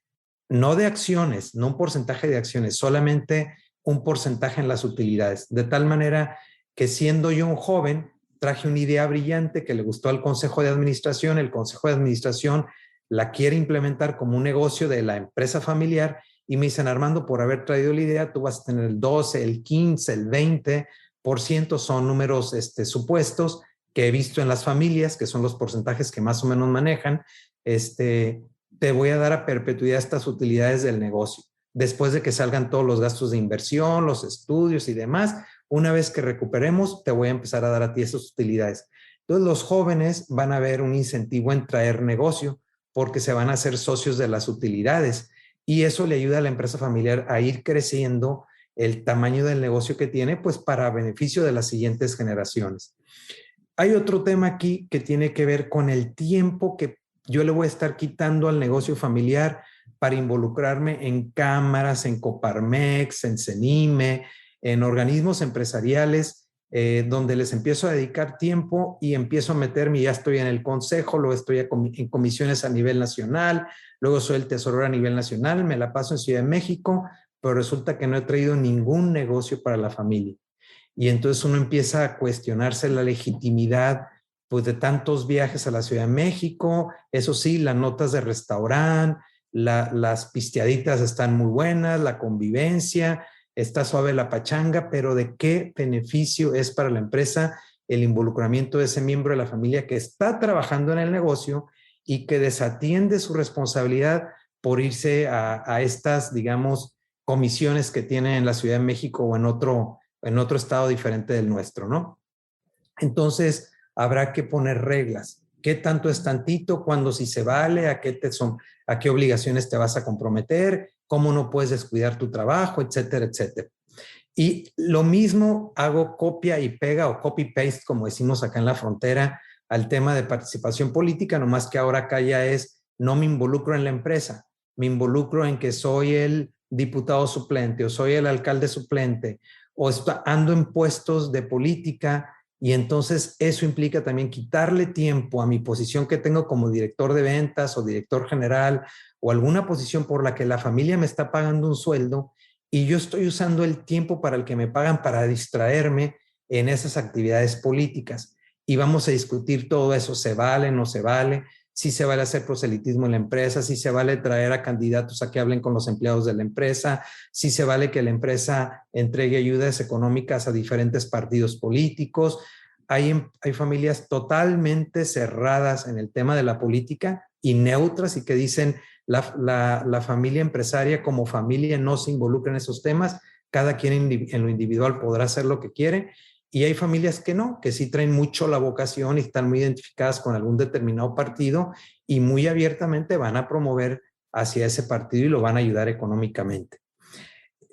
no de acciones, no un porcentaje de acciones, solamente un porcentaje en las utilidades, de tal manera que siendo yo un joven, traje una idea brillante que le gustó al consejo de administración, el consejo de administración la quiere implementar como un negocio de la empresa familiar, y me dicen, Armando, por haber traído la idea, tú vas a tener el 12, el 15, el 20%, son números supuestos que he visto en las familias, que son los porcentajes que más o menos manejan. Te voy a dar a perpetuidad estas utilidades del negocio. Después de que salgan todos los gastos de inversión, los estudios y demás, una vez que recuperemos, te voy a empezar a dar a ti esas utilidades. Entonces, los jóvenes van a ver un incentivo en traer negocio porque se van a hacer socios de las utilidades, y eso le ayuda a la empresa familiar a ir creciendo el tamaño del negocio que tiene, pues para beneficio de las siguientes generaciones. Hay otro tema aquí que tiene que ver con el tiempo que yo le voy a estar quitando al negocio familiar para involucrarme en cámaras, en Coparmex, en CENIME, en organismos empresariales, donde les empiezo a dedicar tiempo y empiezo a meterme. Ya estoy en el consejo, luego estoy en comisiones a nivel nacional, luego soy el tesorero a nivel nacional, me la paso en Ciudad de México, pero resulta que no he traído ningún negocio para la familia. Y entonces uno empieza a cuestionarse la legitimidad, pues, de tantos viajes a la Ciudad de México. Eso sí, las notas de restaurante, las pisteaditas están muy buenas, la convivencia, está suave la pachanga, pero ¿de qué beneficio es para la empresa el involucramiento de ese miembro de la familia que está trabajando en el negocio y que desatiende su responsabilidad por irse a estas, digamos, comisiones que tiene en la Ciudad de México o en otro estado diferente del nuestro, ¿no? Entonces, habrá que poner reglas. ¿Qué tanto es tantito? ¿Cuándo sí se vale? ¿A qué obligaciones te vas a comprometer? ¿Cómo no puedes descuidar tu trabajo? Etcétera, etcétera. Y lo mismo hago copia y pega o copy-paste, como decimos acá en la frontera, al tema de participación política, nomás que ahora acá ya es, no me involucro en la empresa, me involucro en que soy el diputado suplente o soy el alcalde suplente o ando en puestos de política. Y entonces eso implica también quitarle tiempo a mi posición que tengo como director de ventas o director general o alguna posición por la que la familia me está pagando un sueldo, y yo estoy usando el tiempo para el que me pagan para distraerme en esas actividades políticas. Y vamos a discutir todo eso, ¿se vale, no se vale? Si se vale hacer proselitismo en la empresa, si se vale traer a candidatos a que hablen con los empleados de la empresa, si se vale que la empresa entregue ayudas económicas a diferentes partidos políticos. Hay familias totalmente cerradas en el tema de la política y neutras, y que dicen la familia empresaria como familia no se involucra en esos temas, cada quien en lo individual podrá hacer lo que quiere. Y hay familias que no, que sí traen mucho la vocación y están muy identificadas con algún determinado partido y muy abiertamente van a promover hacia ese partido y lo van a ayudar económicamente.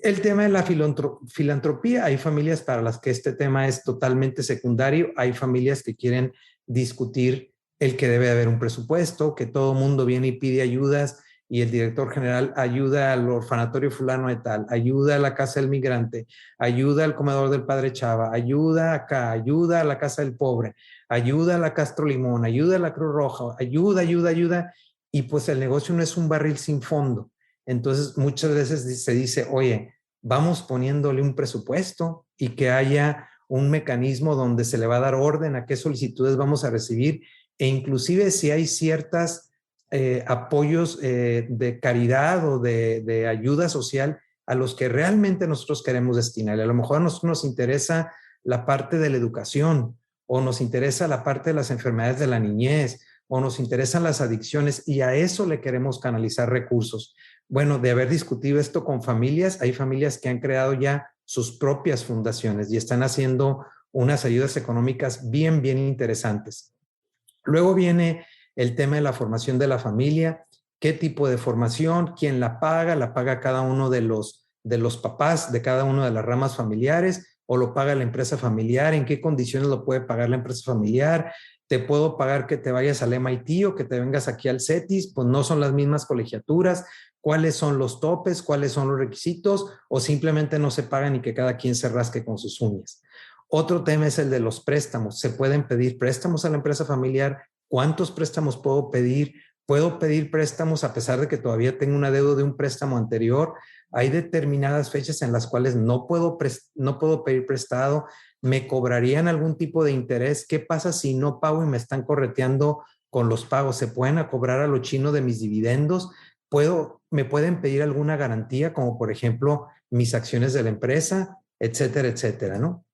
El tema de la filantropía, hay familias para las que este tema es totalmente secundario. Hay familias que quieren discutir el que debe haber un presupuesto, que todo mundo viene y pide ayudas y el director general ayuda al orfanatorio fulano de tal, ayuda a la casa del migrante, ayuda al comedor del Padre Chava, ayuda acá, ayuda a la casa del pobre, ayuda a la Castro Limón, ayuda a la Cruz Roja, ayuda, y pues el negocio no es un barril sin fondo. Entonces muchas veces se dice, oye, vamos poniéndole un presupuesto y que haya un mecanismo donde se le va a dar orden a qué solicitudes vamos a recibir, e inclusive si hay ciertas apoyos de caridad o de ayuda social a los que realmente nosotros queremos destinar. A lo mejor a nosotros nos interesa la parte de la educación, o nos interesa la parte de las enfermedades de la niñez, o nos interesan las adicciones, y a eso le queremos canalizar recursos. Bueno, de haber discutido esto con familias, hay familias que han creado ya sus propias fundaciones y están haciendo unas ayudas económicas bien, bien interesantes. Luego viene el tema de la formación de la familia, qué tipo de formación, quién la paga cada uno de los papás de cada una de las ramas familiares, o lo paga la empresa familiar, en qué condiciones lo puede pagar la empresa familiar. Te puedo pagar que te vayas al MIT o que te vengas aquí al CETIS, pues no son las mismas colegiaturas, cuáles son los topes, cuáles son los requisitos, o simplemente no se pagan y que cada quien se rasque con sus uñas. Otro tema es el de los préstamos. ¿Se pueden pedir préstamos a la empresa familiar? ¿Cuántos préstamos puedo pedir? ¿Puedo pedir préstamos a pesar de que todavía tengo una deuda de un préstamo anterior? Hay determinadas fechas en las cuales no puedo pedir prestado. ¿Me cobrarían algún tipo de interés? ¿Qué pasa si no pago y me están correteando con los pagos? ¿Se pueden cobrar a lo chino de mis dividendos? ¿Me pueden pedir alguna garantía, como por ejemplo mis acciones de la empresa, etcétera, etcétera, ¿no?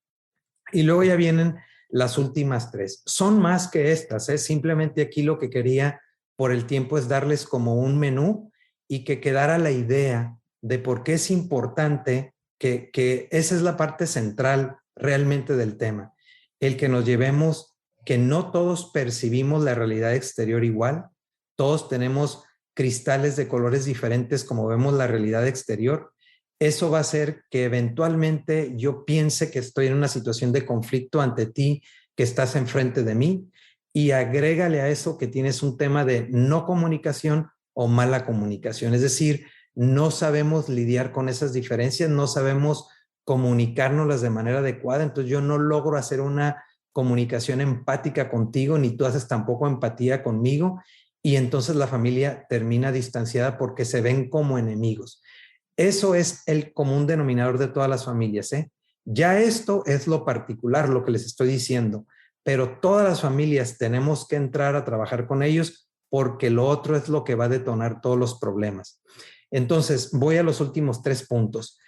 Y luego ya vienen las últimas tres. Son más que estas, ¿eh? Simplemente aquí lo que quería por el tiempo es darles como un menú y que quedara la idea de por qué es importante que esa es la parte central realmente del tema. El que nos llevemos que no todos percibimos la realidad exterior igual, todos tenemos cristales de colores diferentes como vemos la realidad exterior. Eso va a hacer que eventualmente yo piense que estoy en una situación de conflicto ante ti, que estás enfrente de mí, y agrégale a eso que tienes un tema de no comunicación o mala comunicación. Es decir, no sabemos lidiar con esas diferencias, no sabemos comunicárnoslas de manera adecuada, entonces yo no logro hacer una comunicación empática contigo, ni tú haces tampoco empatía conmigo, y entonces la familia termina distanciada porque se ven como enemigos. Eso es el común denominador de todas las familias, ¿eh? Ya esto es lo particular, lo que les estoy diciendo, pero todas las familias tenemos que entrar a trabajar con ellos porque lo otro es lo que va a detonar todos los problemas. Entonces, voy a los últimos 3 puntos.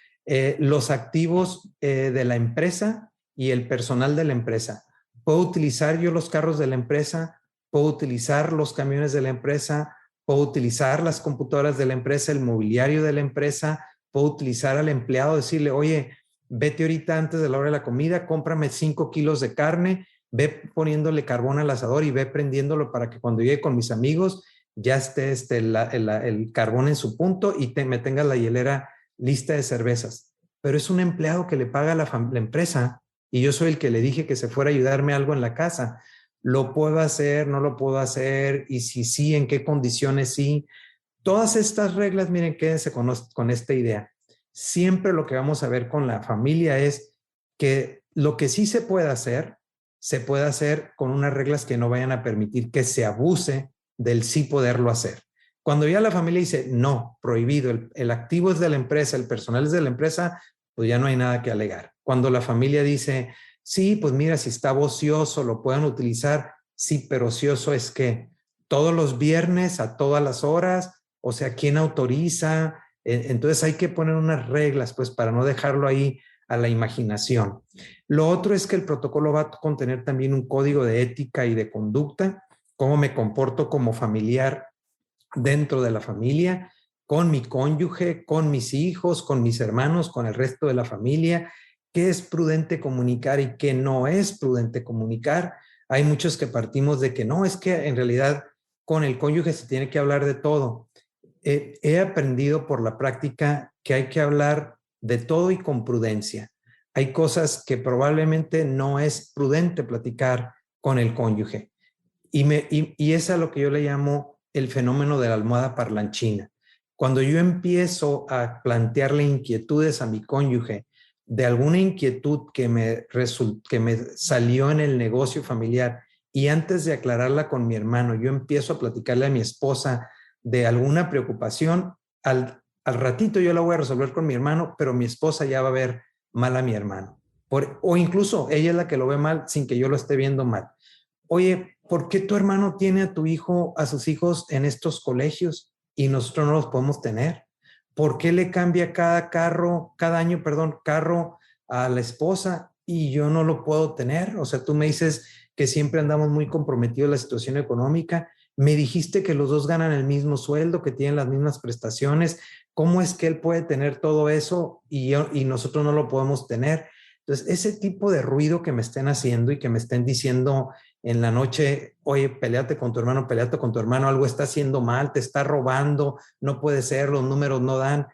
Los activos de la empresa y el personal de la empresa. ¿Puedo utilizar yo los carros de la empresa? ¿Puedo utilizar los camiones de la empresa? ¿Puedo utilizar las computadoras de la empresa, el mobiliario de la empresa? ¿Puedo utilizar al empleado, decirle, oye, vete ahorita antes de la hora de la comida, cómprame 5 kilos de carne, ve poniéndole carbón al asador y ve prendiéndolo para que cuando llegue con mis amigos ya esté el carbón en su punto y me tenga la hielera lista de cervezas? Pero es un empleado que le paga la empresa y yo soy el que le dije que se fuera a ayudarme algo en la casa. ¿Lo puedo hacer? ¿No lo puedo hacer? Y si sí, ¿en qué condiciones sí? Todas estas reglas, miren, quédense con esta idea. Siempre lo que vamos a ver con la familia es que lo que sí se puede hacer con unas reglas que no vayan a permitir que se abuse del sí poderlo hacer. Cuando ya la familia dice, no, prohibido, el activo es de la empresa, el personal es de la empresa, pues ya no hay nada que alegar. Cuando la familia dice, sí, pues mira, si está ocioso, lo pueden utilizar, sí, pero ocioso es que todos los viernes a todas las horas, o sea, ¿quién autoriza? Entonces hay que poner unas reglas, pues, para no dejarlo ahí a la imaginación. Lo otro es que el protocolo va a contener también un código de ética y de conducta, cómo me comporto como familiar dentro de la familia, con mi cónyuge, con mis hijos, con mis hermanos, con el resto de la familia, qué es prudente comunicar y qué no es prudente comunicar. Hay muchos que partimos de que no, es que en realidad con el cónyuge se tiene que hablar de todo. He aprendido por la práctica que hay que hablar de todo y con prudencia. Hay cosas que probablemente no es prudente platicar con el cónyuge. Y es a lo que yo le llamo el fenómeno de la almohada parlanchina. Cuando yo empiezo a plantearle inquietudes a mi cónyuge de alguna inquietud que me salió en el negocio familiar, y antes de aclararla con mi hermano, yo empiezo a platicarle a mi esposa de alguna preocupación, al ratito yo la voy a resolver con mi hermano, pero mi esposa ya va a ver mal a mi hermano. O incluso ella es la que lo ve mal sin que yo lo esté viendo mal. Oye, ¿por qué tu hermano tiene a sus hijos en estos colegios y nosotros no los podemos tener? ¿Por qué le cambia cada año, carro a la esposa y yo no lo puedo tener? O sea, tú me dices que siempre andamos muy comprometidos en la situación económica. Me dijiste que los dos ganan el mismo sueldo, que tienen las mismas prestaciones. ¿Cómo es que él puede tener todo eso y nosotros no lo podemos tener? Entonces, ese tipo de ruido que me estén haciendo y que me estén diciendo en la noche, oye, peleate con tu hermano, algo está haciendo mal, te está robando, no puede ser, los números no dan.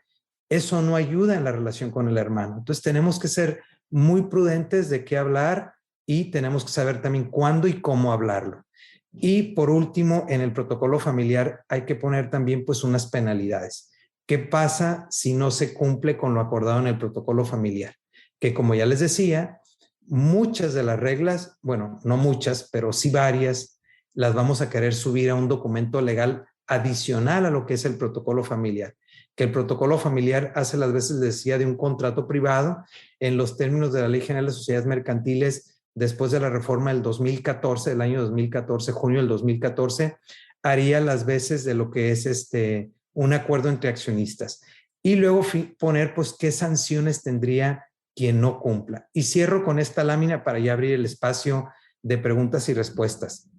Eso no ayuda en la relación con el hermano. Entonces, tenemos que ser muy prudentes de qué hablar y tenemos que saber también cuándo y cómo hablarlo. Y por último, en el protocolo familiar hay que poner también pues unas penalidades. ¿Qué pasa si no se cumple con lo acordado en el protocolo familiar? Que como ya les decía, muchas de las reglas, bueno, no muchas, pero sí varias, las vamos a querer subir a un documento legal adicional a lo que es el protocolo familiar. Que el protocolo familiar hace las veces, decía, de un contrato privado en los términos de la Ley General de Sociedades Mercantiles después de la reforma del 2014, del año 2014, junio del 2014, haría las veces de lo que es un acuerdo entre accionistas. Y luego poner, pues, qué sanciones tendría quien no cumpla. Y cierro con esta lámina para ya abrir el espacio de preguntas y respuestas.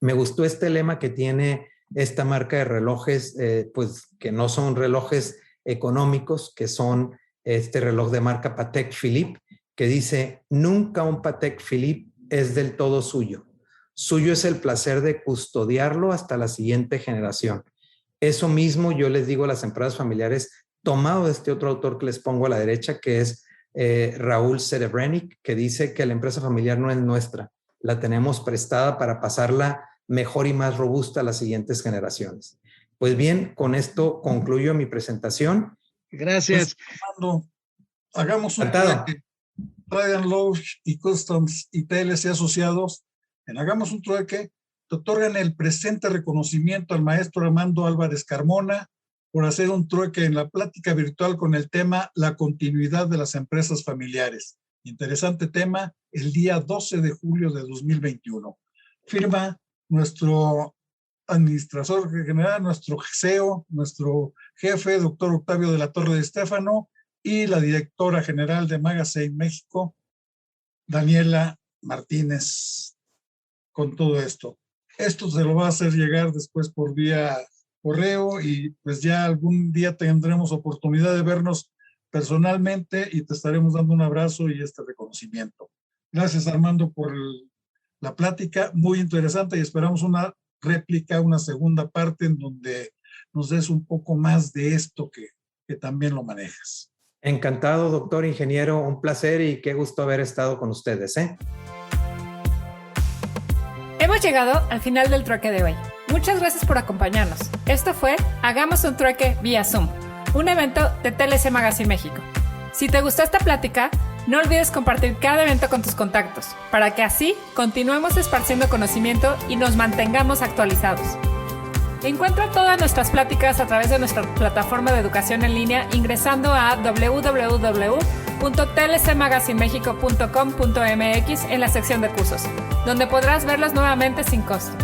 Me gustó este lema que tiene esta marca de relojes, pues que no son relojes económicos, que son este reloj de marca Patek Philippe, que dice: nunca un Patek Philippe es del todo suyo. Suyo es el placer de custodiarlo hasta la siguiente generación. Eso mismo yo les digo a las empresas familiares, tomado de este otro autor que les pongo a la derecha, que es Raúl Serebrenic, que dice que la empresa familiar no es nuestra, la tenemos prestada para pasarla mejor y más robusta a las siguientes generaciones. Pues bien, con esto concluyo mi presentación. Gracias. Pues, hagamos un trueque. Ryan Lodge y Customs y TLC asociados, en Hagamos un Trueque, te otorgan el presente reconocimiento al maestro Armando Álvarez Carmona por hacer un trueque en la plática virtual con el tema La continuidad de las empresas familiares. Interesante tema, el día 12 de julio de 2021. Firma nuestro administrador general, nuestro CEO, nuestro jefe, doctor Octavio de la Torre de Estéfano, y la directora general de Magazine México, Daniela Martínez, con todo esto. Esto se lo va a hacer llegar después por vía correo y pues ya algún día tendremos oportunidad de vernos personalmente y te estaremos dando un abrazo y este reconocimiento. Gracias, Armando, por la plática, muy interesante, y esperamos una réplica, una segunda parte en donde nos des un poco más de esto que también lo manejas. Encantado, doctor ingeniero, un placer y qué gusto haber estado con ustedes, ¿eh? Hemos llegado al final del trueque de hoy. Muchas gracias por acompañarnos. Esto fue Hagamos un Trueque vía Zoom, un evento de TLC Magazine México. Si te gustó esta plática, no olvides compartir cada evento con tus contactos, para que así continuemos esparciendo conocimiento y nos mantengamos actualizados. Encuentra todas nuestras pláticas a través de nuestra plataforma de educación en línea ingresando a www.tlcmagazinemexico.com.mx en la sección de cursos, donde podrás verlas nuevamente sin costo.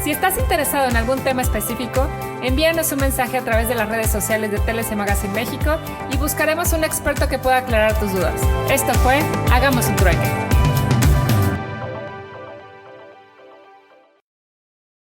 Si estás interesado en algún tema específico, envíanos un mensaje a través de las redes sociales de TLC Magazine México y buscaremos un experto que pueda aclarar tus dudas. Esto fue Hagamos un Trueque.